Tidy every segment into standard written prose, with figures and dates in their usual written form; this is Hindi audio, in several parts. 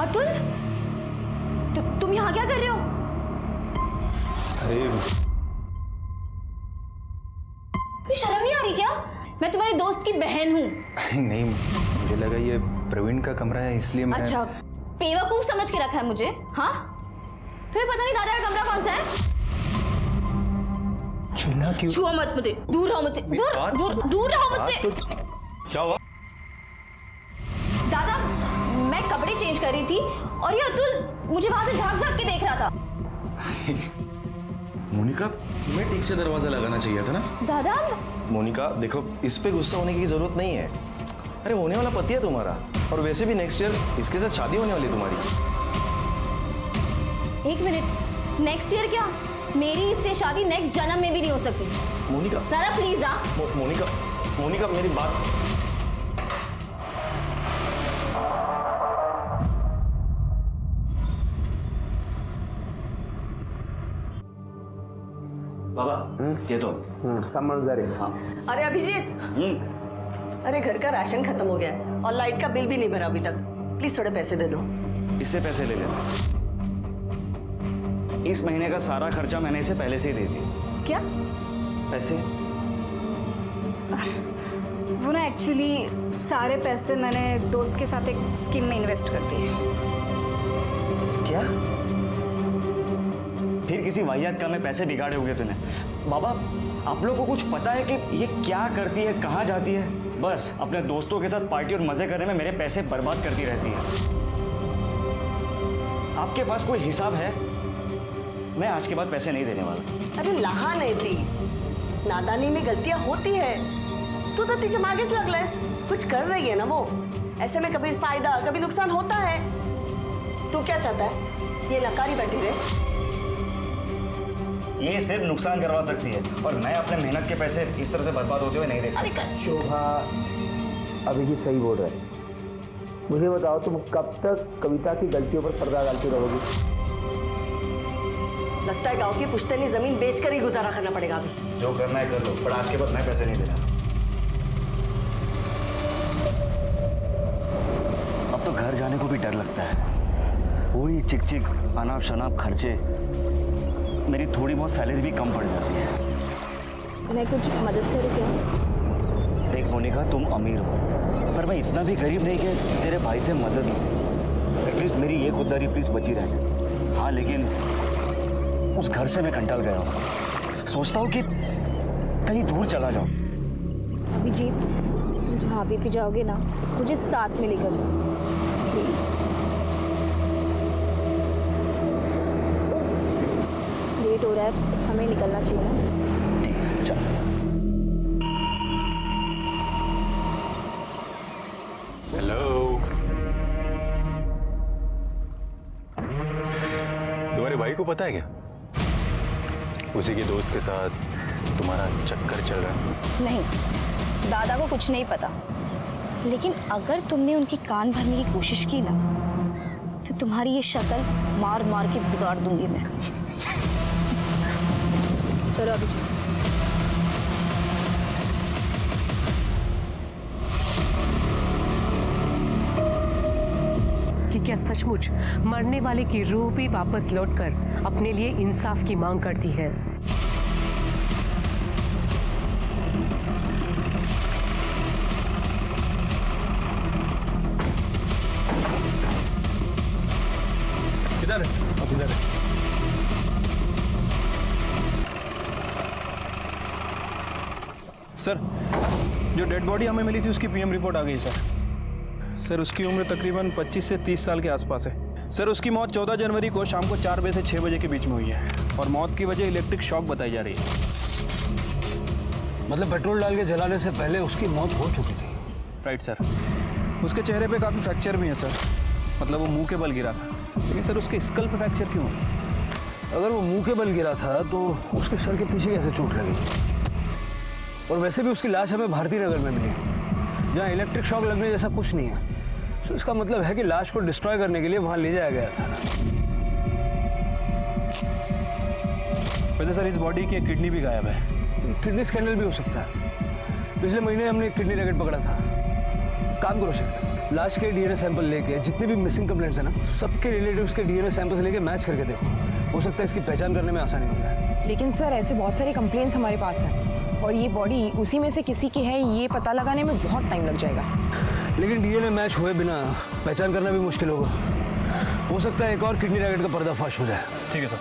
अतुल, तुम यहाँ क्या कर रहे हो? अरे तुम्हें शर्म नहीं आ रही क्या? मैं तुम्हारे दोस्त की बहन हूँ। नहीं, मुझे लगा ये प्रवीण का कमरा है इसलिए मैं। अच्छा, बेवकूफ समझ के रखा है मुझे? हाँ, तुम्हें पता नहीं दादा का कमरा कौन सा है? चिल्ला क्यों? छुआ मत मुझे, दूर रहो मुझसे, दूर रहो मुझसे। क्या हुआ? दादा, मैं कपड़े चेंज कर रही थी और ये अतुल मुझे वहां से झांक झांक के देख रहा था। मोनिका, तुम्हें ठीक से दरवाजा लगाना चाहिए था ना। दादा, मोनिका देखो, इस पे गुस्सा होने की जरूरत नहीं है। अरे होने वाला पति है तुम्हारा, और वैसे भी नेक्स्ट ईयर इसके साथ शादी होने वाली तुम्हारी। एक मिनट, नेक्स्ट ईयर क्या? मेरी इससे शादी नेक्स्ट जन्म में भी नहीं हो सकती। मोनिका दादा प्लीज। हाँ मोनिका मेरी बात। बाबा ये तो समझदार है। हाँ। अरे अभिजीत, अरे घर का राशन खत्म हो गया है और लाइट का बिल भी नहीं भरा अभी तक। प्लीज थोड़े पैसे दे दो। इससे पैसे ले लेना। इस महीने का सारा खर्चा मैंने इसे पहले से ही दे दिया। क्या? पैसे? वो ना एक्चुअली सारे पैसे मैंने दोस्त के साथ एक स्कीम में इन्वेस्ट कर दिए। क्या? फिर किसी वाहियात काम में पैसे बिगाड़े होंगे तूने। बाबा, आप लोगों को कुछ पता है कि ये क्या करती है, कहाँ जाती है? बस अपने दोस्तों के साथ पार्टी और मजे करने में मेरे पैसे बर्बाद करती रहती है। आपके पास कोई हिसाब है? मैं आज के बाद पैसे नहीं देने वाला। अरे लहा नहीं थी, नादानी में गलतियां होती है। तू तो तिचे मागेच लागलायस। कुछ कर रही है ना वो, ऐसे में कभी फायदा कभी नुकसान होता है। तू क्या चाहता है, ये नकारी बैठी रहे? ये सिर्फ नुकसान करवा सकती है, और मैं अपने मेहनत के पैसे इस तरह से बर्बाद होते हुए नहीं देख सकता। शोभा अभिजीत सही बोल रहे हैं। मुझे बताओ, तुम कब तक कविता की गलतियों पर पर्दा डालती रहोगी? लगता है गांव की पुश्तैनी जमीन बेचकर ही गुजारा करना पड़ेगा अभी। जो करना है कर लो, पर आज के बाद मैं पैसे नहीं देना। अब तो घर जाने को भी डर लगता है। वही चिक चिक अनाप शनाप खर्चे, मेरी थोड़ी बहुत सैलरी भी कम पड़ जाती है। मैं कुछ मदद करूँ क्या? देख मोनिका, तुम अमीर हो, पर मैं इतना भी गरीब नहीं कि तेरे भाई से मदद लूँ। एटलीस्ट मेरी ये खुददारी प्लीज बची रहे। हाँ, लेकिन उस घर से मैं कंटाल गया हूँ। सोचता हूँ कि कहीं दूर चला जाऊँ। अभिजीत, तुम जहाँ भी जाओगे ना, मुझे साथ में लेकर जाओ प्लीज। लेट हो रहा है, हमें निकलना चाहिए ना। ठीक है, चल। हेलो, तुम्हारे भाई को पता है क्या? उसी के दोस्त के साथ तुम्हारा चक्कर चल रहा है? नहीं, दादा को कुछ नहीं पता, लेकिन अगर तुमने उनकी कान भरने की कोशिश की ना, तो तुम्हारी ये शक्ल मार मार के बिगाड़ दूंगी मैं। चलो अभी कि क्या सचमुच मरने वाले की रूह भी वापस लौटकर अपने लिए इंसाफ की मांग करती है? किधर है? अब किधर है? सर, जो डेड बॉडी हमें मिली थी उसकी पीएम रिपोर्ट आ गई सर, उसकी उम्र तकरीबन 25 से 30 साल के आसपास है। सर, उसकी मौत 14 जनवरी को शाम को 4 बजे से 6 बजे के बीच में हुई है, और मौत की वजह इलेक्ट्रिक शॉक बताई जा रही है। मतलब पेट्रोल डाल के जलाने से पहले उसकी मौत हो चुकी थी? Right sir. उसके चेहरे पे काफ़ी फ्रैक्चर भी है सर, मतलब वो मुंह के बल गिरा था। लेकिन सर, उसके स्कल पे फ्रैक्चर क्यों है? अगर वो मुंह के बल गिरा था तो उसके सर के पीछे कैसे चोट लगी? और वैसे भी उसकी लाश हमें भारती नगर में मिली, जहाँ इलेक्ट्रिक शॉक लगने जैसा कुछ नहीं है। तो इसका मतलब है कि लाश को डिस्ट्रॉय करने के लिए वहाँ ले जाया गया था। वैसे सर, इस बॉडी की किडनी भी गायब है। किडनी स्कैंडल भी हो सकता है। पिछले महीने हमने एक किडनी रैकेट पकड़ा था। काम करो सर, लाश के डीएनए सैंपल लेके जितने भी मिसिंग कंप्लेंट्स हैं ना, सबके रिलेटिव्स के डीएनए सैंपल्स लेके मैच करके देखो, हो सकता है इसकी पहचान करने में आसानी हो जाए। लेकिन सर ऐसे बहुत सारे कंप्लेंट्स हमारे पास हैं और ये बॉडी उसी में से किसी की है, ये पता लगाने में बहुत टाइम लग जाएगा। लेकिन डीएनए मैच हुए बिना पहचान करना भी मुश्किल होगा। हो सकता है एक और किडनी रैकेट का पर्दाफाश हो जाए। ठीक है सर।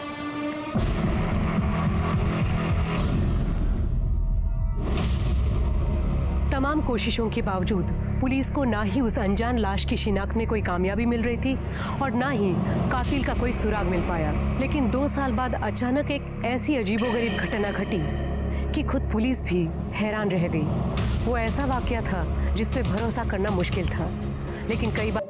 तमाम कोशिशों के बावजूद पुलिस को ना ही उस अनजान लाश की शिनाख्त में कोई कामयाबी मिल रही थी और ना ही कातिल का कोई सुराग मिल पाया। लेकिन 2 साल बाद अचानक एक ऐसी अजीबोगरीब घटना घटी कि खुद पुलिस भी हैरान रह गई। वो ऐसा वाकया था जिस पे भरोसा करना मुश्किल था, लेकिन कई बार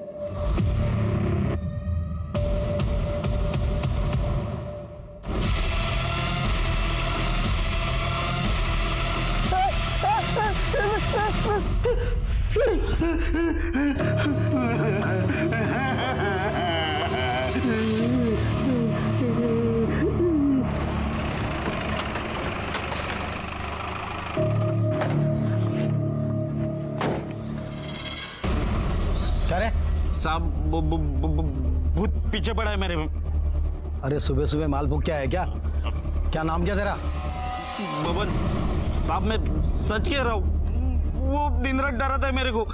क्या रे? साहब भूत पीछे पड़ा है मेरे में। अरे सुबह सुबह माल भूख क्या है क्या? क्या नाम क्या तेरा? बबन साहब, मैं सच कह रहा हूँ। वो दिन रात डराता है मेरे को।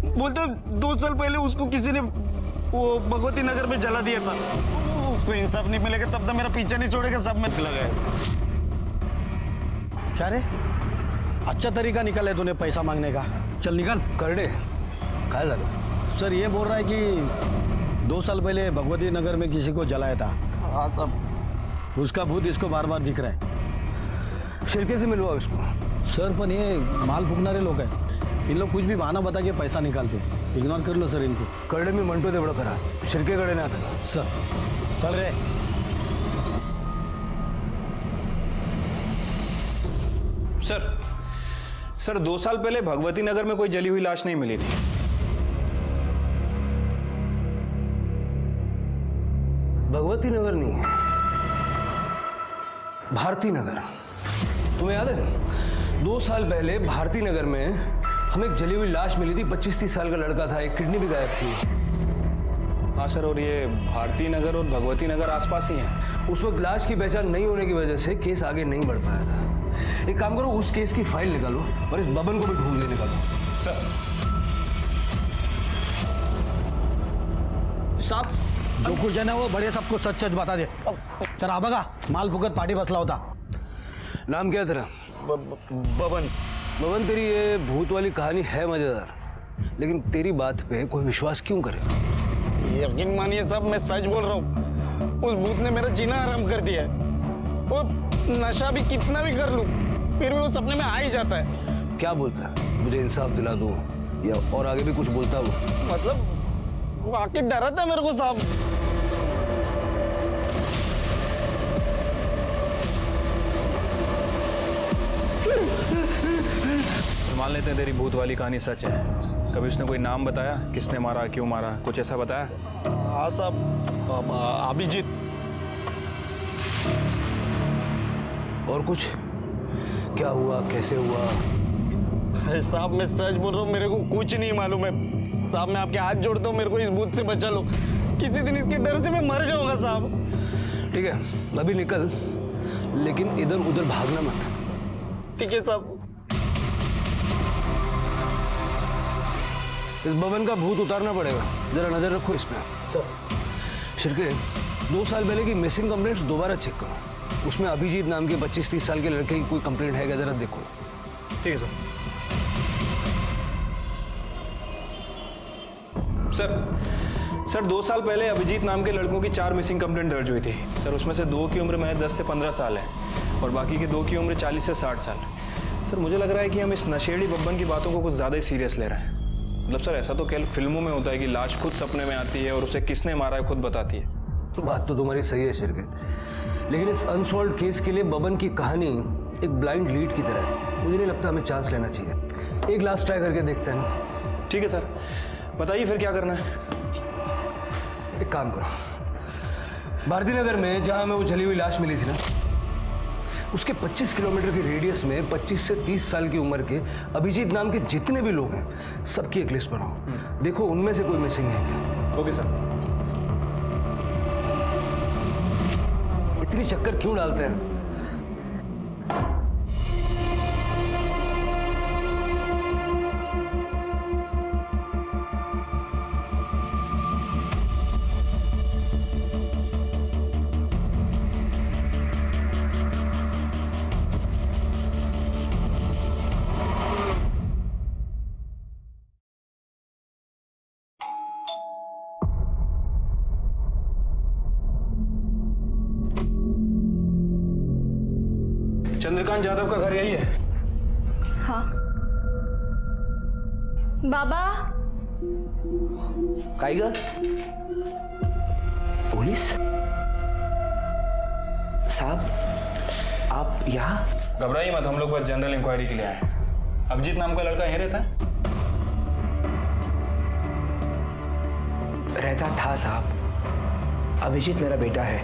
बोलते 2 साल पहले उसको किसी ने वो भगवती नगर में जला दिया था। उसको इंसाफ नहीं मिलेगा तब तक मेरा पीछा नहीं छोड़ेगा। सब में लगा है। क्या रे? अच्छा तरीका निकाला है तूने पैसा मांगने का। चल निकल। कर दे। काय झालं? सर ये बोल रहा है कि 2 साल पहले भगवती नगर में किसी को जलाया था। हाँ साहब। उसका भूत इसको बार बार दिख रहा है। शिरके से मिलवाओ इसको। सर पण ये माल फुकणारे लोक हैं। इन लोग कुछ भी बहाना बता के पैसा निकालते। इग्नोर कर लो सर इनको। करडे मी म्हणतो तेवढं करा, शिरकेकडे नाही आता। सर चल रे। सर 2 साल पहले भगवती नगर में कोई जली हुई लाश नहीं मिली थी। भगवती नगर नहीं, भारती नगर। तुम्हें याद है 2 साल पहले भारती नगर में हमें एक जली हुई लाश मिली थी। 25-30 साल का लड़का था, एक किडनी भी गायब थी। हाँ सर, और ये भारती नगर और भगवती नगर आसपास ही हैं। उस वक्त लाश की पहचान नहीं होने की वजह से केस आगे नहीं बढ़ पाया था। एक काम करो, उस केस की फाइल निकालो और इस बबन को भी ढूंढ के निकालो। सर साहब जो कुछ है ना वो बड़े सबको सच सच बता दे। सर आ बघा माल फुकत पाठी बसला होता। नाम क्या है तेरा? बबन। बबन, तेरी ये भूत वाली कहानी है मजेदार, लेकिन तेरी बात पे कोई विश्वास क्यों करे? यकीन मानिए साहब, मैं सच बोल रहा हूँ। उस भूत ने मेरा जीना हराम कर दिया है। वो नशा भी कितना भी कर लूं फिर भी वो सपने में आ ही जाता है। क्या बोलता है? मुझे इंसाफ दिला दो, या और आगे भी कुछ बोलता वो? मतलब वो आके डराता है मेरे को साहब। मान लेते हैं तेरी भूत वाली कहानी सच है। कभी उसने कोई नाम बताया? किसने मारा, क्यों मारा, कुछ ऐसा बताया? हाँ साहब, अभिजीत। और कुछ? क्या हुआ, कैसे हुआ? अरे साहब मैं सच बोल रहा हूँ, मेरे को कुछ नहीं मालूम है साहब। मैं आपके हाथ जोड़ता हूँ, मेरे को इस भूत से बचा लो। किसी दिन इसके डर से मैं मर जाऊंगा साहब। ठीक है, अभी निकल, लेकिन इधर उधर भागना मत। ठीक है साहब। इस भवन का भूत उतारना पड़ेगा, जरा नजर रखो इसमें। सर शिरके, 2 साल पहले की मिसिंग कंप्लेंट्स दोबारा चेक करो। उसमें अभिजीत नाम के 25-30 साल के लड़के की कोई कंप्लेंट है क्या, जरा देखो। ठीक है सर 2 साल पहले अभिजीत नाम के लड़कों की 4 मिसिंग कंप्लेंट दर्ज हुई थी सर। उसमें से 2 की उम्र महज 10 से 15 साल है और बाकी के 2 की उम्र 40 से 60 साल। सर मुझे लग रहा है कि हम इस नशेड़ी बब्बन की बातों को कुछ ज़्यादा ही सीरियस ले रहे हैं। मतलब सर ऐसा तो केवल फिल्मों में होता है कि लाश खुद सपने में आती है और उसे किसने मारा है खुद बताती है। बात तो तुम्हारी सही है शिरके, लेकिन इस अनसॉल्व केस के लिए बबन की कहानी एक ब्लाइंड लीड की तरह है। मुझे नहीं लगता हमें चांस लेना चाहिए। एक लास्ट ट्राई करके देखते हैं। ठीक है सर, बताइए फिर क्या करना है। एक काम करो, भारती नगर में जहां हमें वो जली हुई लाश मिली थी ना, उसके 25 किलोमीटर के रेडियस में 25 से 30 साल की उम्र के अभिजीत नाम के जितने भी लोग हैं सबकी एक लिस्ट बनाओ। देखो उनमें से कोई मिसिंग है क्या। Okay sir. इतनी चक्कर क्यों डालते हैं? चंद्रकांत यादव का घर यही है? हाँ। बाबा। काइगा? पुलिस? साहब आप यहाँ? घबराइए मत, हम लोग बस जनरल इंक्वायरी के लिए आए हैं। अभिजीत नाम का लड़का यहीं रहता है? रहता था साहब। अभिजीत मेरा बेटा है,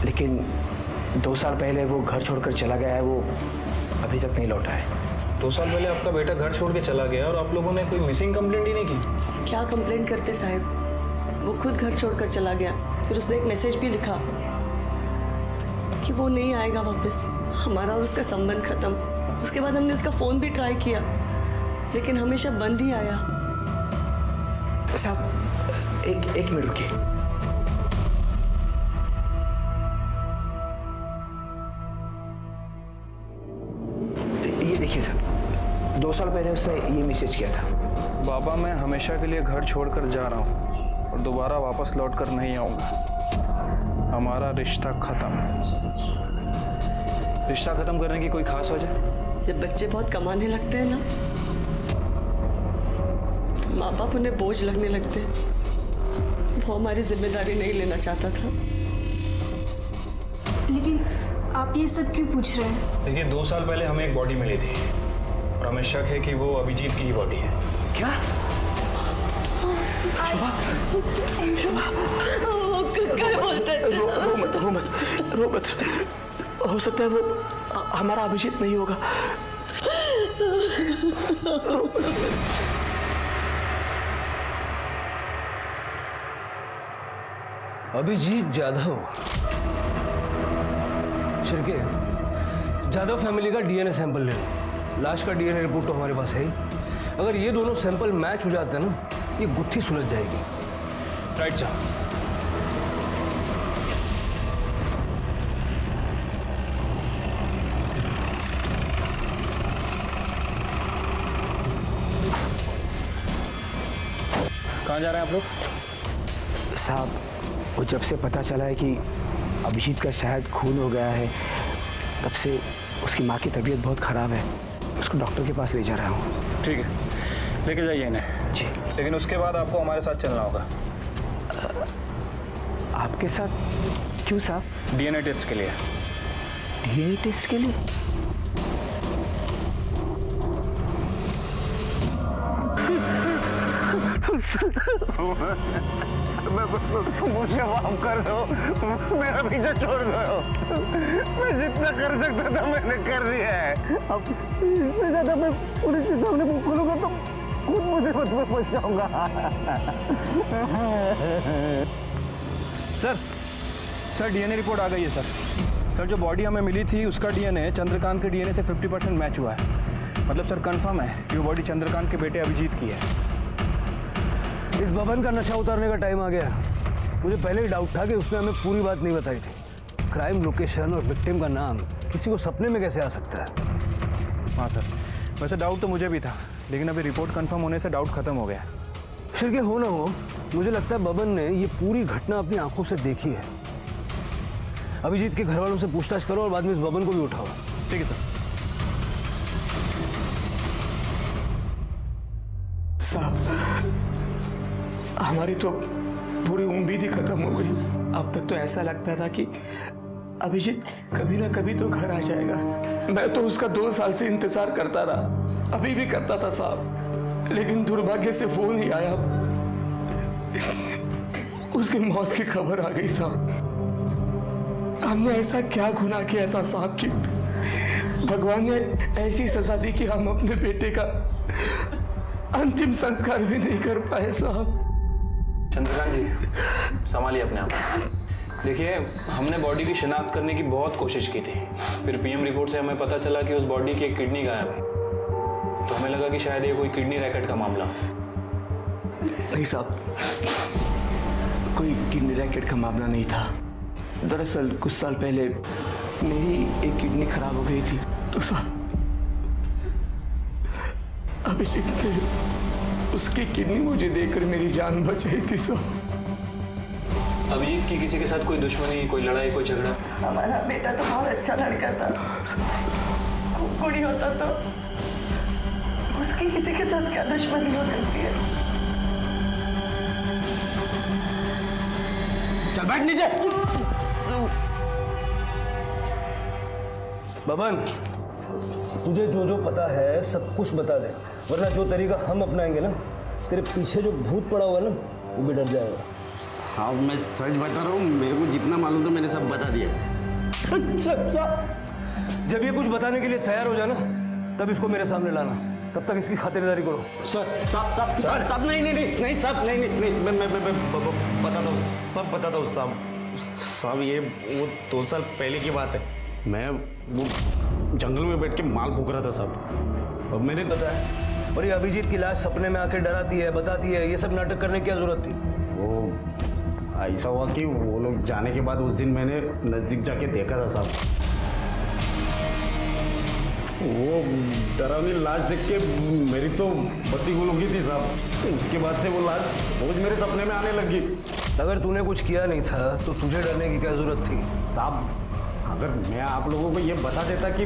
लेकिन 2 साल पहले वो घर छोड़कर चला गया है। वो अभी तक नहीं लौटा है। 2 साल पहले आपका बेटा घर छोड़ के चला गया और आप लोगों ने कोई मिसिंग कंप्लेंट ही नहीं की? क्या कंप्लेंट करते साहब, वो खुद घर छोड़कर चला गया। फिर उसने एक मैसेज भी लिखा कि वो नहीं आएगा वापस, हमारा और उसका संबंध खत्म। उसके बाद हमने उसका फोन भी ट्राई किया, लेकिन हमेशा बंद ही आया। साहब एक मिनट रुकिए। ये देखिए सर, 2 साल पहले उसने ये मैसेज किया था। बाबा मैं हमेशा के लिए घर छोड़कर जा रहा हूँ और दोबारा वापस लौट कर नहीं आऊँगा। हमारा रिश्ता खत्म। रिश्ता खत्म करने की कोई खास वजह? जब बच्चे बहुत कमाने लगते हैं ना, तो माँ बाप उन्हें बोझ लगने लगते हैं। वो हमारी जिम्मेदारी नहीं लेना चाहता था। लेकिन आप ये सब क्यों पूछ रहे हैं? देखिए 2 साल पहले हमें एक बॉडी मिली थी और हमें शक है कि वो अभिजीत की ही बॉडी है। क्या? क्या बोलते हैं? रो मत। हो सकता है वो हमारा अभिजीत नहीं होगा। अभिजीत यादव? शिर्के, यादव फैमिली का डीएनए सैंपल ले लो। लाश का डीएनए रिपोर्ट तो हमारे पास है ही। अगर ये दोनों सैंपल मैच हो जाते हैं ना, ये गुत्थी सुलझ जाएगी। राइट साहब। कहाँ जा रहे हैं आप लोग? साहब वो जब से पता चला है कि अभिजीत का शायद खून हो गया है, तब से उसकी माँ की तबीयत बहुत ख़राब है। उसको डॉक्टर के पास ले जा रहा हूँ। ठीक है, लेके जाइए इन्हें। जी। लेकिन उसके बाद आपको हमारे साथ चलना होगा। आपके साथ? क्यों साहब? डीएनए टेस्ट के लिए। डीएनए टेस्ट के लिए? मुझे माफ कर दो, मेरा पीछा छोड़ दो। मैं जितना कर सकता था मैंने कर दिया है। अब इससे ज्यादा मैं पुलिस के सामने मुंह खोलूंगा तो खुद मुसीबत में फंस जाऊंगा। सर डीएनए रिपोर्ट आ गई है सर। जो बॉडी हमें मिली थी उसका डीएनए चंद्रकांत के डीएनए से 50% मैच हुआ है। मतलब सर कंफर्म है कि वो बॉडी चंद्रकांत के बेटे अभिजीत की है। इस बबन का नशा उतारने का टाइम आ गया। मुझे पहले ही डाउट था कि उसने हमें पूरी बात नहीं बताई थी। क्राइम लोकेशन और विक्टिम का नाम किसी को सपने में कैसे आ सकता है? हाँ सर, वैसे डाउट तो मुझे भी था, लेकिन अभी रिपोर्ट कंफर्म होने से डाउट खत्म हो गया। फिर क्या हो ना हो, मुझे लगता है बबन ने ये पूरी घटना अपनी आंखों से देखी है। अभिजीत के घर वालों से पूछताछ करो और बाद में इस बबन को भी उठाओ। ठीक है सर। साहब हमारी तो पूरी उम्मीद ही खत्म हो गई। अब तक तो ऐसा लगता था कि अभिजीत कभी ना कभी तो घर आ जाएगा। मैं तो उसका 2 साल से इंतजार करता रहा, अभी भी करता था साहब, लेकिन दुर्भाग्य से फोन ही आया, उसकी मौत की खबर आ गई साहब। हमने ऐसा क्या गुनाह किया था साहब कि भगवान ने ऐसी सजा दी कि हम अपने बेटे का अंतिम संस्कार भी नहीं कर पाए साहब। चंद्रकांत जी, संभालिए अपने आप। देखिए, हमने बॉडी की शिनाख्त करने की बहुत कोशिश की थी। फिर पीएम रिपोर्ट से हमें पता चला कि उस बॉडी की एक किडनी गायब है। तो हमें लगा कि शायद ये कोई किडनी रैकेट का मामला। नहीं साहब, कोई किडनी रैकेट का मामला नहीं था। दरअसल कुछ साल पहले मेरी एक किडनी खराब हो गई थी, तो साहब अभिषेक ने उसकी किडनी मुझे देकर मेरी जान बचाई थी साहब। अभिजीत की किसी के साथ कोई दुश्मनी, कोई लड़ाई, कोई झगड़ा? हमारा बेटा तो बहुत अच्छा लड़का था, खूब कुड़ी होता तो उसकी किसी के साथ क्या दुश्मनी हो सकती है। चल बैठ नीचे। बबन, तुझे जो जो पता है सब कुछ बता दे, वरना जो तरीका हम अपनाएंगे ना, तेरे पीछे जो भूत पड़ा हुआ है ना, वो भी डर जाएगा। हाँ मैं सच बता रहा हूँ, मेरे को जितना मालूम था मैंने सब बता दिया। जब ये कुछ बताने के लिए तैयार हो जाना, तब इसको मेरे सामने लाना। तब तक इसकी खातिरदारी करो। सर सब नहीं सब नहीं मैं बताता हूँ, सब बताता हूँ साहब। ये वो 2 साल पहले की बात है। मैं वो जंगल में बैठ के माल फूक रहा था साहब। अब मैंने बताया, और ये अभिजीत की लाश सपने में आके डराती है, बताती है, ये सब नाटक करने की क्या जरूरत थी? वो ऐसा हुआ कि वो लोग जाने के बाद उस दिन मैंने नज़दीक जाके देखा था साहब। वो डरावनी लाश देख के मेरी तो बत्ती गुल हो गई थी साहब। उसके बाद से वो लाश रोज मेरे सपने में आने लगी। अगर तूने कुछ किया नहीं था तो तुझे डरने की क्या जरूरत थी? साहब, अगर मैं आप लोगों को ये बता देता कि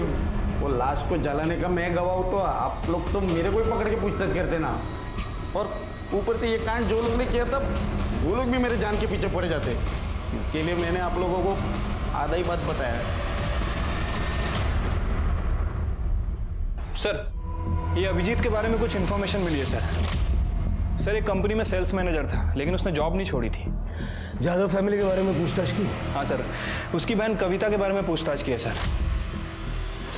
वो लाश को जलाने का मैं गवाह हूँ, तो आप लोग तो मेरे को ही पकड़ के पूछताछ करते ना। और ऊपर से ये कांड जो लोग ने किया था, वो लोग भी मेरे जान के पीछे पड़े जाते। इसके लिए मैंने आप लोगों को आधा ही बात बताया। सर, ये अभिजीत के बारे में कुछ इन्फॉर्मेशन मिली है सर। एक कंपनी में सेल्स मैनेजर था, लेकिन उसने जॉब नहीं छोड़ी थी। जादव फैमिली के बारे में पूछताछ की? हाँ सर, उसकी बहन कविता के बारे में पूछताछ की है सर।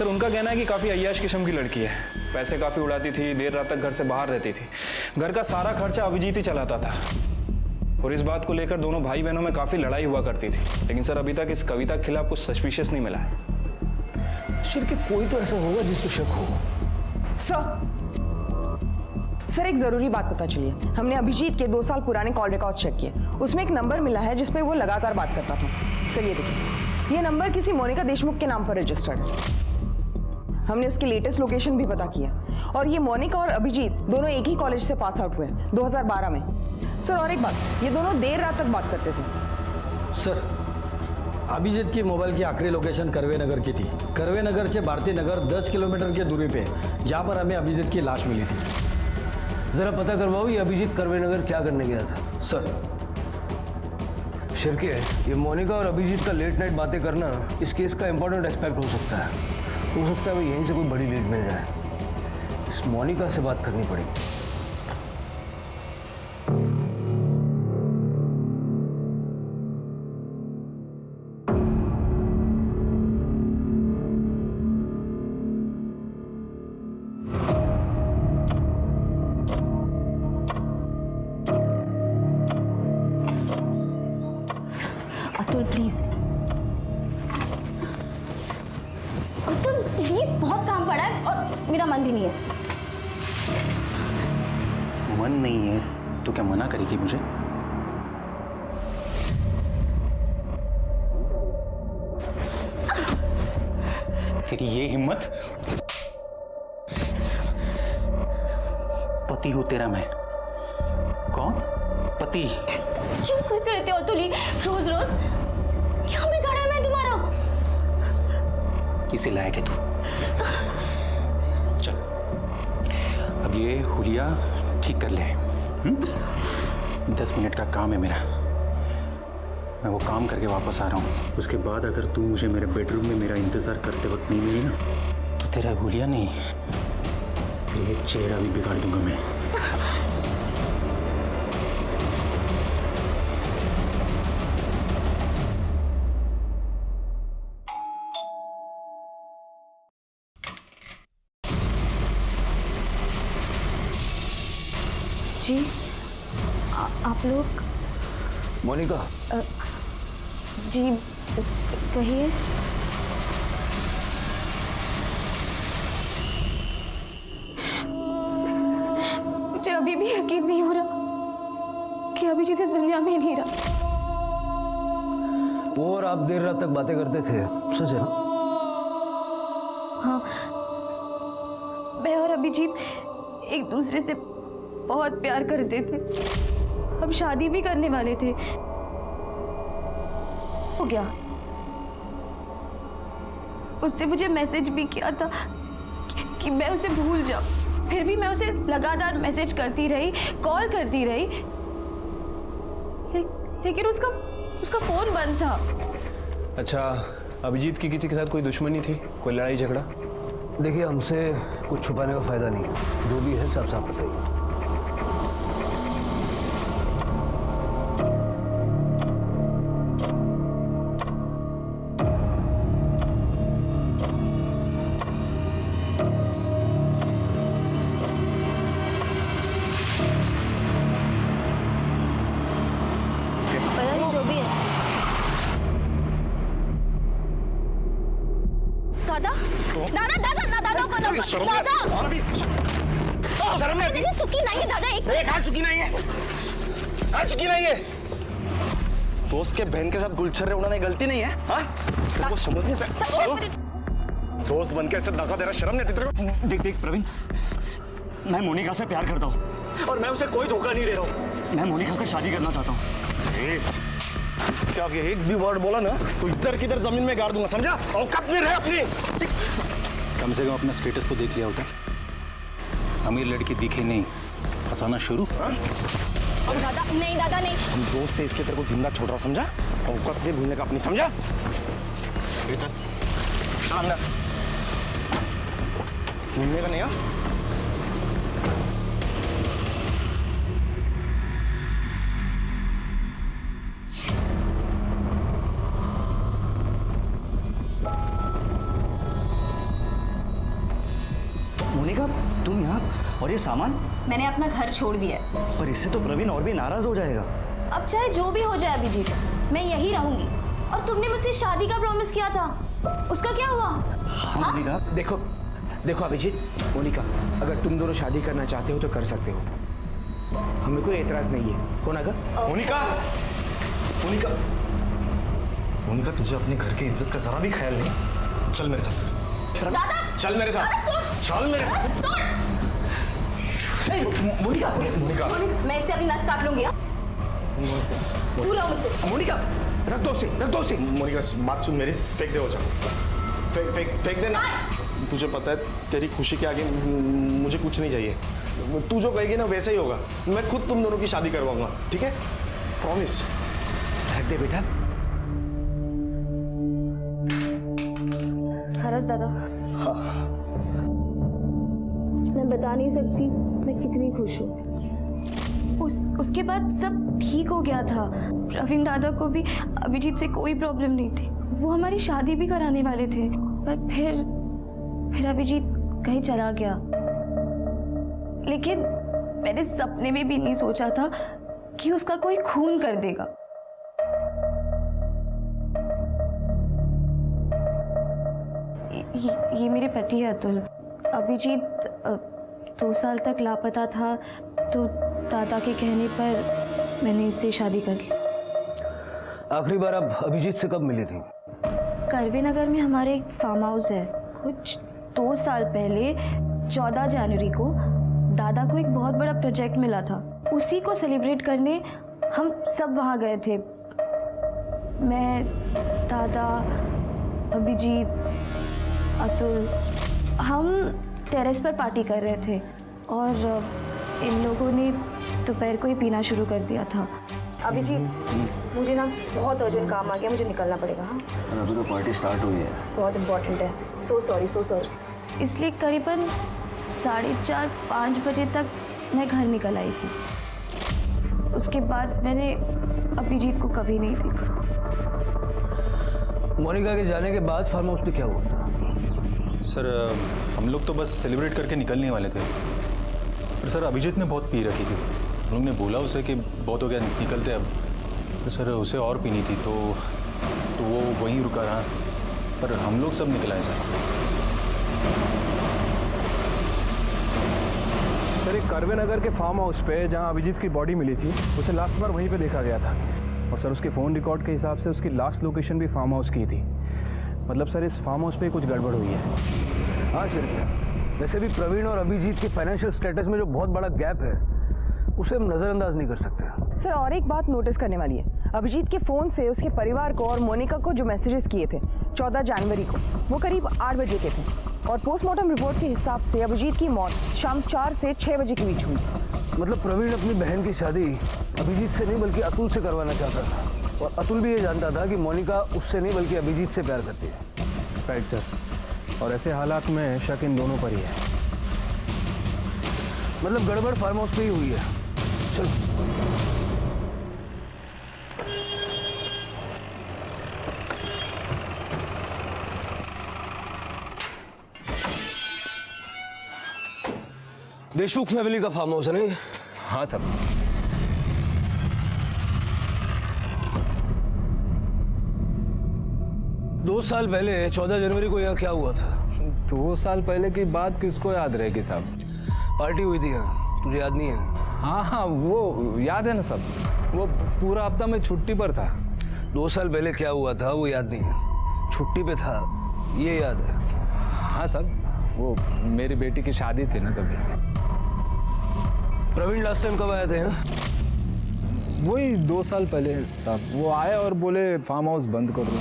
उनका कहना है कि काफ़ी अय्याश किस्म की लड़की है, पैसे काफ़ी उड़ाती थी, देर रात तक घर से बाहर रहती थी, घर का सारा खर्चा अभिजीत ही चलाता था। और इस बात को लेकर दोनों भाई बहनों में काफ़ी लड़ाई हुआ करती थी। लेकिन सर, अभी तक इस कविता के खिलाफ कुछ सस्पिशियस नहीं मिला है। शिर के कोई तो ऐसा होगा जिसको शक हो। सर, एक जरूरी बात पता चली है। हमने अभिजीत के 2 साल पुराने कॉल रिकॉर्ड चेक किए। उसमें एक नंबर मिला है जिसपे वो लगातार बात करता था। सर ये देखिए, ये नंबर किसी मोनिका देशमुख के नाम पर रजिस्टर्ड है। हमने उसकी लेटेस्ट लोकेशन भी पता किया, और ये मोनिका और अभिजीत दोनों एक ही कॉलेज से पास आउट हुए 2012 में। सर और एक बात, ये दोनों देर रात तक बात करते थे। सर, अभिजीत की मोबाइल की आखिरी लोकेशन करवे नगर की थी। करवे नगर से भारती नगर 10 किलोमीटर की दूरी पे, जहाँ पर हमें अभिजीत की लाश मिली थी। जरा पता करवाओ, ये अभिजीत करवे नगर क्या करने गया था? सर, शिरके, ये मोनिका और अभिजीत का लेट नाइट बातें करना इस केस का इंपॉर्टेंट एस्पेक्ट हो सकता है। हो सकता है वो यहीं से कोई बड़ी लीड मिल जाए। इस मोनिका से बात करनी पड़ेगी। अतुल प्लीज, अतुल प्लीज, बहुत काम पड़ा है और मेरा मन भी नहीं है। मन नहीं है तो क्या मना करेगी मुझे? तेरी ये हिम्मत? पति हूं तेरा मैं। कौन? पति? क्यों करते रहते हो अतुल रोज रोज? क्या बिगाड़ा मैं तुम्हारा? किसे लायक है तू? चल, अब ये हुलिया ठीक कर ले। 10 मिनट का काम है मेरा, मैं वो काम करके वापस आ रहा हूँ। उसके बाद अगर तू मुझे मेरे बेडरूम में मेरा इंतजार करते वक्त नहीं मिली ना, तो तेरा हुलिया नहीं, तेरा चेहरा भी बिगाड़ दूंगा मैं। आप लोग? मोनिका, जी कहिए। मुझे अभी भी यकीन नहीं हो रहा कि अभिजीत इस दुनिया में नहीं रहा। वो और आप देर रात तक बातें करते थे, सच है ना? हाँ, मैं और अभिजीत एक दूसरे से बहुत प्यार करते थे। हम शादी भी करने वाले थे। हो गया। उसने मुझे मैसेज भी किया था कि मैं उसे भूल जाऊं। फिर भी मैं उसे लगातार मैसेज करती रही, कॉल करती रही, लेकिन उसका फोन बंद था। अच्छा, अभिजीत की किसी के साथ कोई दुश्मनी थी, कोई लड़ाई झगड़ा? देखिए, हमसे कुछ छुपाने का फायदा नहीं है, जो भी है सब साफ बताइए। पता नहीं, जो भी है। दादा, दादा, दादा, ना दादा को ना, दादा। शर्म नहीं आती? चुकी नहीं है दादा, एक कहाँ चुकी नहीं है? कहाँ चुकी नहीं है? दोस्त के बहन के साथ गुलछर्रे उड़ाने गलती नहीं है? हाँ? तेरे को समझ नहीं आता? दोस्त बन के ऐसे धक्का दे रहा, शर्म नहीं आती तेरे को? देख देख प्रवीण, मैं मोनिका से प्यार करता हूँ और मैं उसे कोई धोखा नहीं दे रहा हूँ। मैं मोनिका से शादी करना चाहता हूँ। इसके आगे एक भी वर्ड बोला ना तो इधर किधर जमीन में गाड़ दूंगा, समझा? औकात में रहे अपनी। कम से कम अपना स्टेटस तो देख लिया होता। अमीर लड़की दिखे नहीं, फंसाना शुरू। अब दादा, नहीं दादा नहीं। हम दोस्त है इसलिए तेरे को जिंदा छोड़ रहा, समझा? औकात नहीं भूलने का अपनी, समझा? चल चल अंदर, भूलने का नहीं। हाँ, मोनिका, तुम यहाँ और ये सामान? मैंने अपना घर छोड़ दिया है। पर इससे तो प्रवीण और भी नाराज हो जाएगा। अब चाहे जो भी हो जाए अभिजीत, मैं यही रहूंगी। और तुमने मुझसे शादी का प्रॉमिस किया था, उसका क्या हुआ? हाँ मोनिका। देखो देखो अभिजीत, मोनिका, अगर तुम दोनों शादी करना चाहते हो तो कर सकते हो, हमें कोई एतराज नहीं है। कौन आगा? मोनिका, मोनिका, मोनिका, तुझे अपने घर की इज्जत का जरा भी ख्याल नहीं? चल मेरे साथ। दादा, चल मेरे साथ, चल मेरे साथ। मोनिका, मोनिका, मैं इससे अभी नस काट लूंगी। दूर रहो मुझसे। मोनिका, रख दो उसे। मोनिका, बात सुन मेरी, फेंक दे वो चाकू, फेंक देना। तुझे पता है तेरी खुशी के आगे मुझे कुछ नहीं चाहिए। तू जो कहेगी ना वैसे ही होगा। मैं खुद तुम दोनों की शादी करवाऊंगा, ठीक है? प्रॉमिस। रख दे बेटा। खरस दादा, मैं बता नहीं सकती मैं कितनी खुश हूँ। उसके बाद सब ठीक हो गया था। प्रवीण दादा को भी अभिजीत से कोई प्रॉब्लम नहीं थी। वो हमारी शादी भी कराने वाले थे, पर फिर अभिजीत कहीं चला गया। लेकिन मैंने सपने में भी नहीं सोचा था कि उसका कोई खून कर देगा। ये मेरे पति है अतुल। अभिजीत 2 साल तक लापता था, तो दादा के कहने पर मैंने इससे शादी कर ली। आखिरी बार आप अभिजीत से कब मिली थी? करवे नगर में हमारे एक फार्म हाउस है। कुछ 2 साल पहले 14 जनवरी को दादा को एक बहुत बड़ा प्रोजेक्ट मिला था। उसी को सेलिब्रेट करने हम सब वहाँ गए थे। मैं, दादा, अभिजीत, अतुल, हम टेरेस पर पार्टी कर रहे थे और इन लोगों ने दोपहर को ही पीना शुरू कर दिया था। अभिजीत, मुझे ना बहुत अर्जेंट काम आ गया, मुझे निकलना पड़ेगा। हाँ, अभी तो पार्टी स्टार्ट हुई है। बहुत इम्पोर्टेंट है। So sorry. इसलिए करीबन 4:30-5 बजे तक मैं घर निकल आई थी। उसके बाद मैंने अभिजीत को कभी नहीं देखा। मोनिका के जाने के बाद फार्म हाउस पे क्या हुआ था? सर, हम लोग तो बस सेलिब्रेट करके निकलने वाले थे, पर सर अभिजीत ने बहुत पी रखी थी। हम लोग ने बोला उसे कि बहुत हो गया, निकलते अब। तो सर उसे और पीनी थी तो वो वहीं रुका रहा, पर हम लोग सब निकल आए सर। सर एक कर्वे नगर के फार्म हाउस पे जहां अभिजीत की बॉडी मिली थी, उसे लास्ट बार वहीं पे देखा गया था। और सर उसके फ़ोन रिकॉर्ड के हिसाब से उसकी लास्ट लोकेशन भी फार्म हाउस की थी। मतलब सर इस फार्म हाउस पे कुछ गड़बड़ हुई है। हाँ शिरके, वैसे भी प्रवीण और अभिजीत के फाइनेंशियल स्टेटस में जो बहुत बड़ा गैप है उसे हम नज़रअंदाज नहीं कर सकते। सर और एक बात नोटिस करने वाली है, अभिजीत के फ़ोन से उसके परिवार को और मोनिका को जो मैसेजेस किए थे 14 जनवरी को, वो करीब 8 बजे के थे। और पोस्टमार्टम रिपोर्ट के हिसाब से अभिजीत की मौत शाम 4 से 6 बजे के बीच हुई। मतलब प्रवीण अपनी बहन की शादी अभिजीत से नहीं बल्कि अतुल से करवाना चाहता था, और अतुल भी ये जानता था कि मोनिका उससे नहीं बल्कि अभिजीत से प्यार करती है। राइट सर, और ऐसे हालात में शक इन दोनों पर ही है। मतलब गड़बड़ फार्म हाउस पे ही हुई है। चलो देशमुख फैमिली का फार्म हाउस है नहीं? हाँ सब। दो साल पहले 14 जनवरी को यहाँ क्या हुआ था? 2 साल पहले की बात किसको याद रहेगी साहब? पार्टी हुई थी यहाँ, तुझे याद नहीं है? हाँ हाँ वो याद है ना सब, वो पूरा हफ्ता में छुट्टी पर था। 2 साल पहले क्या हुआ था वो याद नहीं है, छुट्टी पे था ये याद है। हाँ सब, वो मेरी बेटी की शादी थी ना तभी। प्रवीण लास्ट टाइम कब आए थे यहाँ? वही 2 साल पहले साहब। वो आए और बोले फार्म हाउस बंद कर दो,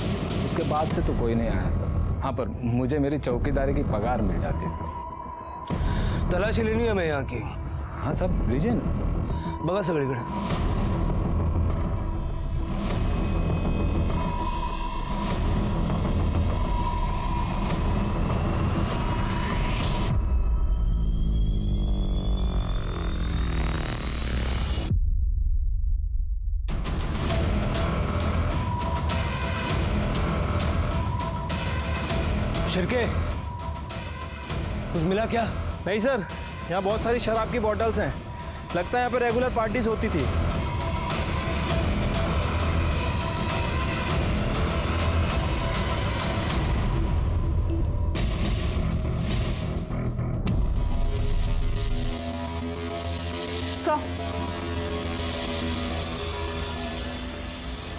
उसके बाद से तो कोई नहीं आया सर। हाँ पर मुझे मेरी चौकीदारी की पगार मिल जाती है सर। तलाशी लेनी है मैं यहाँ की। हाँ सब लीजिए ना। बगा सगळीकडे। शिरके, कुछ मिला क्या? नहीं सर, यहाँ बहुत सारी शराब की बॉटल्स हैं। लगता है यहाँ पे रेगुलर पार्टीज होती थी।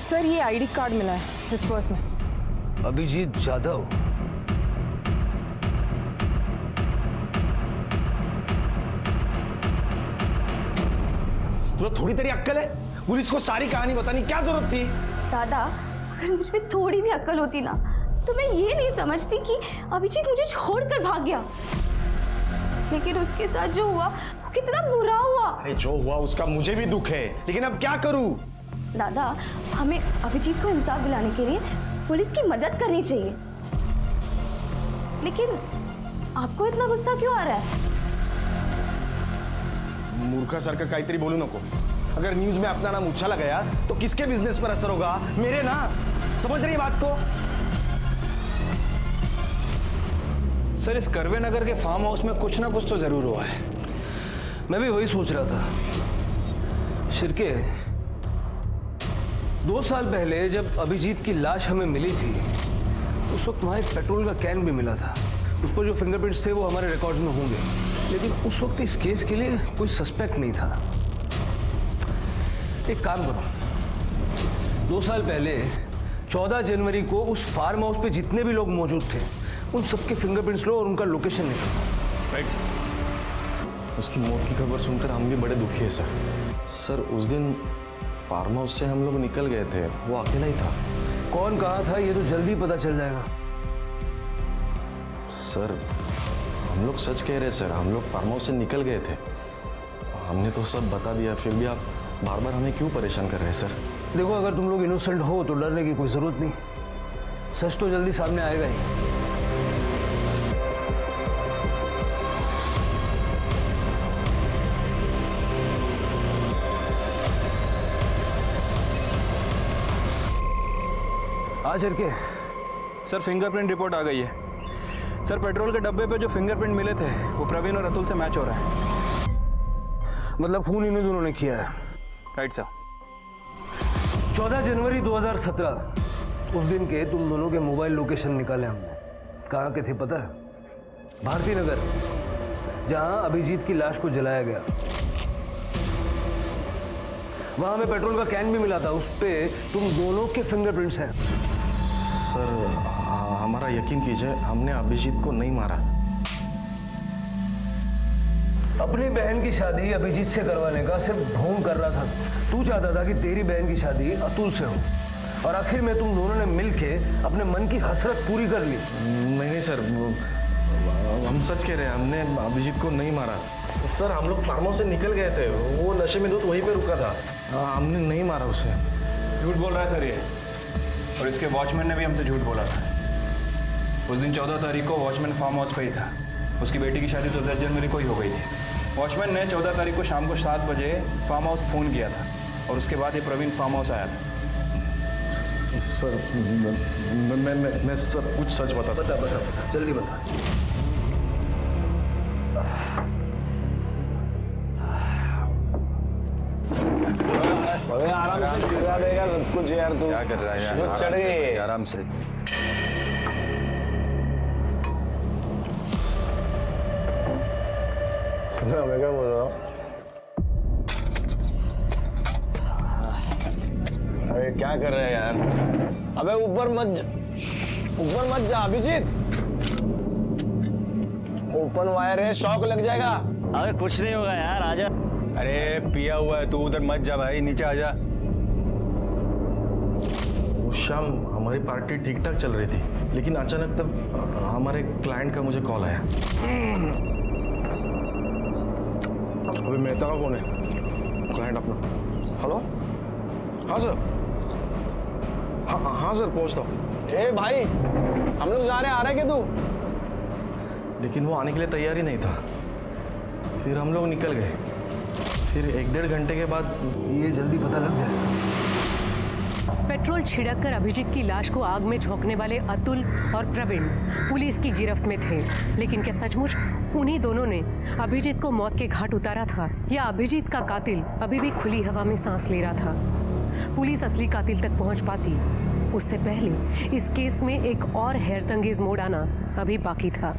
सर ये आईडी कार्ड मिला है इस पर्स में। अभिजीत जाधव। तुझे थोड़ी तेरी अक्कल है? पुलिस को सारी कहानी बतानी क्या जरूरत थी? दादा, अगर मुझ में थोड़ी भी अक्ल होती ना तो मैं ये नहीं समझती कि अभिजीत मुझे छोड़कर भाग गया। लेकिन उसके साथ जो हुआ वो कितना बुरा हुआ। अरे जो हुआ उसका मुझे भी दुख है, लेकिन अब क्या करूं? दादा, हमें अभिजीत को इंसाफ दिलाने के लिए पुलिस की मदद करनी चाहिए। लेकिन आपको इतना गुस्सा क्यों आ रहा है? मूर्खा सर का काहीतरी बोलू नको। अगर न्यूज में अपना नाम उछाला गया तो किसके बिजनेस पर असर होगा? मेरे ना। समझ रही बात को? सर इस कर्वे नगर के फार्म हाउस में कुछ ना कुछ तो जरूर हुआ है। मैं भी वही सोच रहा था। शिरके, 2 साल पहले जब अभिजीत की लाश हमें मिली थी उस वक्त वहाँ एक पेट्रोल का कैन भी मिला था। उस पर जो फिंगरप्रिंट्स थे वो हमारे रिकॉर्ड्स में होंगे, लेकिन उस वक्त इस केस के लिए कोई सस्पेक्ट नहीं था। एक काम करो, 2 साल पहले 14 जनवरी को उस फार्म हाउस पे जितने भी लोग मौजूद थे उन सबके फिंगरप्रिंट्स लो और उनका लोकेशन निकालो। Right sir. उसकी मौत की खबर सुनकर हम भी बड़े दुखी है सर। सर उस दिन फार्म हाउस से हम लोग निकल गए थे, वो अकेला ही था। कौन कहा था ये तो जल्दी पता चल जाएगा। सर हम लोग सच कह रहे सर, हम लोग फार्म हाउस से निकल गए थे। हमने तो सब बता दिया, फिर भी आप बार बार हमें क्यों परेशान कर रहे हैं सर? देखो, अगर तुम लोग इनोसेंट हो तो डरने की कोई जरूरत नहीं। सच तो जल्दी सामने आएगा ही। आज के सर फिंगरप्रिंट रिपोर्ट आ गई है। सर पेट्रोल के डब्बे पे जो फिंगरप्रिंट मिले थे वो प्रवीण और अतुल से मैच हो रहा है। मतलब खून इन्हीं दोनों ने किया है। Right sir. 14 जनवरी 2017 उस दिन के तुम दोनों के मोबाइल लोकेशन निकाले हमने। कहाँ के थे पता है? भारती नगर, जहां अभिजीत की लाश को जलाया गया। वहां हमें पेट्रोल का कैन भी मिला था, उस पे तुम दोनों के फिंगरप्रिंट्स हैं। सर हमारा यकीन कीजिए, हमने अभिजीत को नहीं मारा। अपनी बहन की शादी अभिजीत से करवाने का सिर्फ ढोंग कर रहा था। तू चाहता था कि तेरी बहन की शादी अतुल से हो, और आखिर में तुम दोनों ने मिलके अपने मन की हसरत पूरी कर ली। नहीं सर, हम सच कह रहे हैं, हमने अभिजीत को नहीं मारा। सर हम लोग फार्म हाउस से निकल गए थे, वो नशे में धुत वहीं पे रुका था। हमने नहीं मारा उसे। झूठ बोल रहा है सर ये, और इसके वॉचमैन ने भी हमसे झूठ बोला था। उस दिन 14 तारीख को वॉचमैन फार्म हाउस पे ही था। उसकी बेटी की शादी तो 10 जनवरी को ही हो गई थी। वॉचमैन ने 14 तारीख को शाम को 7 बजे फार्म हाउस फ़ोन किया था, और उसके बाद ये प्रवीण फार्म हाउस आया था। सर मैं सब कुछ सच बता। जल्दी बता। अरे आराम से गिरा देगा सब कुछ यार। तू क्या कर रहा है यार? जो चढ़ गए आराम से। सुनो मैं क्या बोल रहा हूँ? अरे क्या कर रहे हैं यार? अबे ऊपर मत जा अभिजीत। ओपन वायर है, शॉक लग जाएगा। अबे कुछ नहीं होगा यार, आजा। अरे पिया हुआ है, तू उधर मत जा भाई, नीचे आ जा। उस शाम हमारी पार्टी ठीक ठाक चल रही थी, लेकिन अचानक तब हमारे क्लाइंट का मुझे कॉल आया। अभी मेहता का कौन है? क्लाइंट अपना। हेलो, हाँ सर। हाँ सर पहुँचता हूँ। ए भाई हम लोग जा रहे हैं, आ रहा है क्या तू? लेकिन वो आने के लिए तैयार ही नहीं था। फिर हम लोग निकल गए। फिर 1-1.5 घंटे के बाद ये जल्दी पता लग जाएगा। पेट्रोल छिड़ककर अभिजीत की लाश को आग में झोंकने वाले अतुल और प्रवीण पुलिस की गिरफ्त में थे। लेकिन क्या सचमुच उन्हीं दोनों ने अभिजीत को मौत के घाट उतारा था, या अभिजीत का कातिल अभी भी खुली हवा में सांस ले रहा था? पुलिस असली कातिल तक पहुंच पाती उससे पहले इस केस में एक और हैरतंगेज मोड़ आना अभी बाकी था।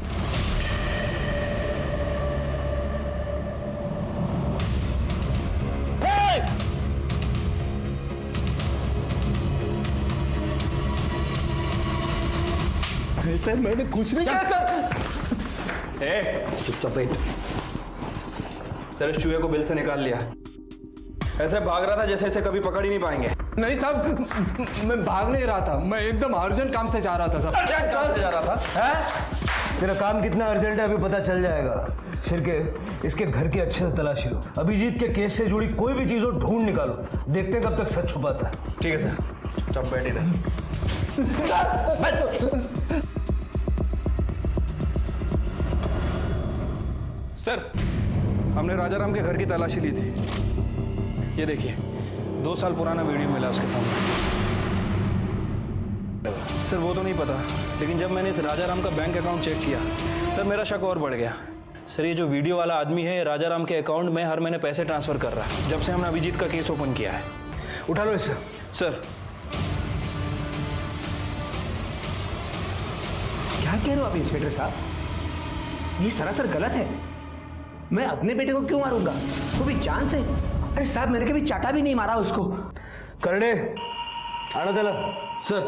सर मैंने कुछ नहीं किया सर। चुपचाप बैठ। सर इस चूहे को बिल से निकाल लिया। ऐसे भाग रहा था जैसे इसे कभी पकड़ ही नहीं पाएंगे। नहीं साहब, मैं भाग नहीं रहा था, मैं एकदम अर्जेंट काम से जा रहा था साहब। कहाँ से जा रहा था? हैं? तेरा काम कितना अर्जेंट है अभी पता चल जाएगा। शिरके, इसके घर की अच्छे से तलाशी लो। अभिजीत के केस से जुड़ी कोई भी चीज हो ढूंढ निकालो, देखते हैं कब तक सच छुपाता है। ठीक है सर, चुपचाप बैठ इधर। सर हमने राजाराम के घर की तलाशी ली थी। ये देखिए 2 साल पुराना वीडियो मिला उसके फोन में। सर वो तो नहीं पता, लेकिन जब मैंने इस राजाराम का बैंक अकाउंट चेक किया सर, मेरा शक और बढ़ गया। सर ये जो वीडियो वाला आदमी है राजाराम के अकाउंट में हर महीने पैसे ट्रांसफर कर रहा है, जब से हमने अभिजीत का केस ओपन किया है। उठा लो इसे। सर क्या कह रहे हो आप इंस्पेक्टर साहब? ये सरासर गलत है। मैं अपने बेटे को क्यों मारूंगा, वो भी जान से? अरे साहब मैंने कभी चाटा भी नहीं मारा उसको। करड़े आना दला। सर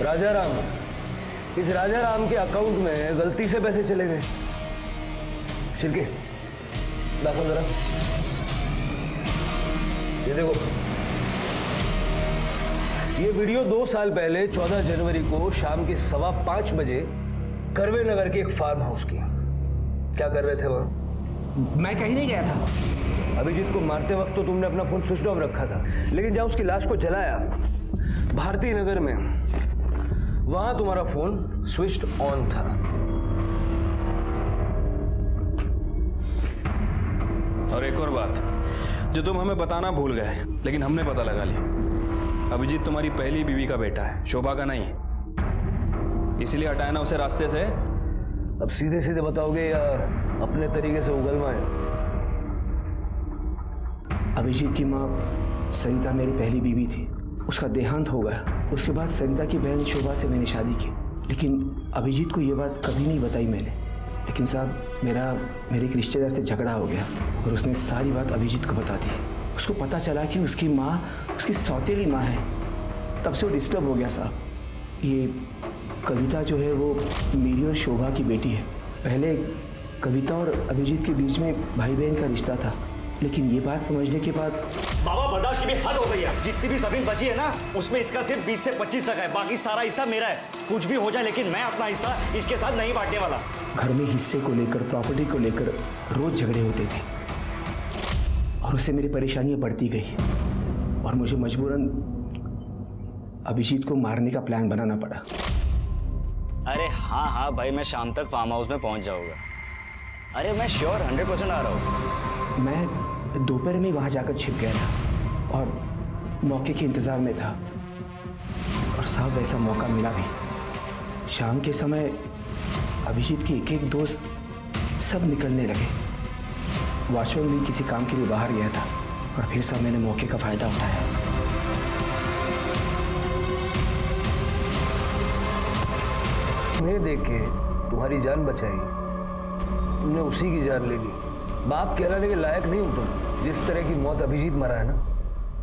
राजाराम, इस राजाराम के अकाउंट में गलती से पैसे चले गए। शिरके दाखिल जरा, ये देखो। ये वीडियो 2 साल पहले 14 जनवरी को शाम के 5:15 बजे करवे नगर के एक फार्म हाउस की। क्या कर रहे थे वहां? मैं कहीं नहीं गया था। अभिजीत को मारते वक्त तो तुमने अपना फोन स्विच ऑफ रखा था, लेकिन जब उसकी लाश को जलाया भारती नगर में, वहां तुम्हारा फोन स्विच्ड ऑन था। और एक और बात जो तुम हमें बताना भूल गए, लेकिन हमने पता लगा लिया। अभिजीत तुम्हारी पहली बीवी का बेटा है, शोभा का नहीं। इसीलिए हटाया ना उसे रास्ते से, अब सीधे सीधे बताओगे या अपने तरीके से उगलवाएं? अभिजीत की माँ सरिता मेरी पहली बीवी थी, उसका देहांत हो गया। उसके बाद सरिता की बहन शोभा से मैंने शादी की, लेकिन अभिजीत को ये बात कभी नहीं बताई मैंने। लेकिन साहब मेरे एक रिश्तेदार से झगड़ा हो गया और उसने सारी बात अभिजीत को बता दी। उसको पता चला कि उसकी माँ उसकी सौतेली माँ है। तब से वो डिस्टर्ब हो गया साहब। ये कविता जो है वो मेरी और शोभा की बेटी है। पहले कविता और अभिजीत के बीच में भाई बहन का रिश्ता था, लेकिन ये बात समझने के बाद बाबा बर्दाश्त की भी हद हो गई है। जितनी भी जमीन बची है ना, उसमें इसका सिर्फ 20 से 25% है, बाकी सारा हिस्सा मेरा है। कुछ भी हो जाए लेकिन मैं अपना हिस्सा इसके साथ नहीं बांटने वाला। घर में हिस्से को लेकर, प्रॉपर्टी को लेकर रोज झगड़े होते थे और उससे मेरी परेशानियां बढ़ती गई और मुझे मजबूरन अभिजीत को मारने का प्लान बनाना पड़ा। अरे हाँ भाई, मैं शाम तक फार्म हाउस में पहुंच जाऊंगा। अरे मैं श्योर 100% आ रहा हूँ। मैं दोपहर में वहां जाकर छिप गया था और मौके के इंतजार में था और साहब वैसा मौका मिला भी। शाम के समय अभिजीत के एक दोस्त सब निकलने लगे। वॉचमैन भी किसी काम के लिए बाहर गया था और फिर सब मैंने मौके का फायदा उठाया। तुम्हें देख के तुम्हारी जान बचाई, तुमने उसी की जान ले ली। बाप कहलाने के लायक नहीं हो तुम। जिस तरह की मौत अभिजीत मरा है ना,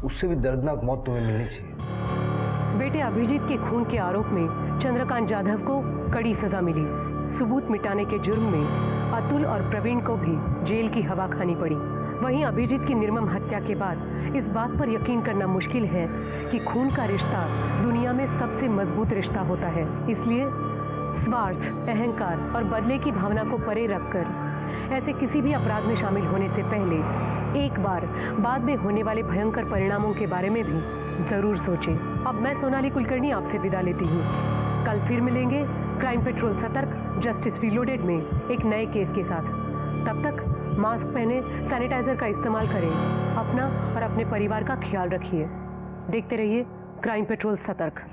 उससे भी दर्दनाक मौत तुम्हें मिलनी चाहिए। बेटे अभिजीत के खून के आरोप में चंद्रकांत जाधव को कड़ी सजा मिली। सबूत मिटाने के जुर्म में अतुल और प्रवीण को भी जेल की हवा खानी पड़ी। वहीं अभिजीत की निर्मम हत्या के बाद इस बात पर यकीन करना मुश्किल है कि खून का रिश्ता दुनिया में सबसे मजबूत रिश्ता होता है। इसलिए स्वार्थ, अहंकार और बदले की भावना को परे रखकर ऐसे किसी भी अपराध में शामिल होने से पहले एक बार बाद में होने वाले भयंकर परिणामों के बारे में भी जरूर सोचें। अब मैं सोनाली कुलकर्णी आपसे विदा लेती हूँ। कल फिर मिलेंगे क्राइम पेट्रोल सतर्क जस्टिस रीलोडेड में एक नए केस के साथ। तब तक मास्क पहने, सैनिटाइजर का इस्तेमाल करें, अपना और अपने परिवार का ख्याल रखिए। देखते रहिए क्राइम पेट्रोल सतर्क।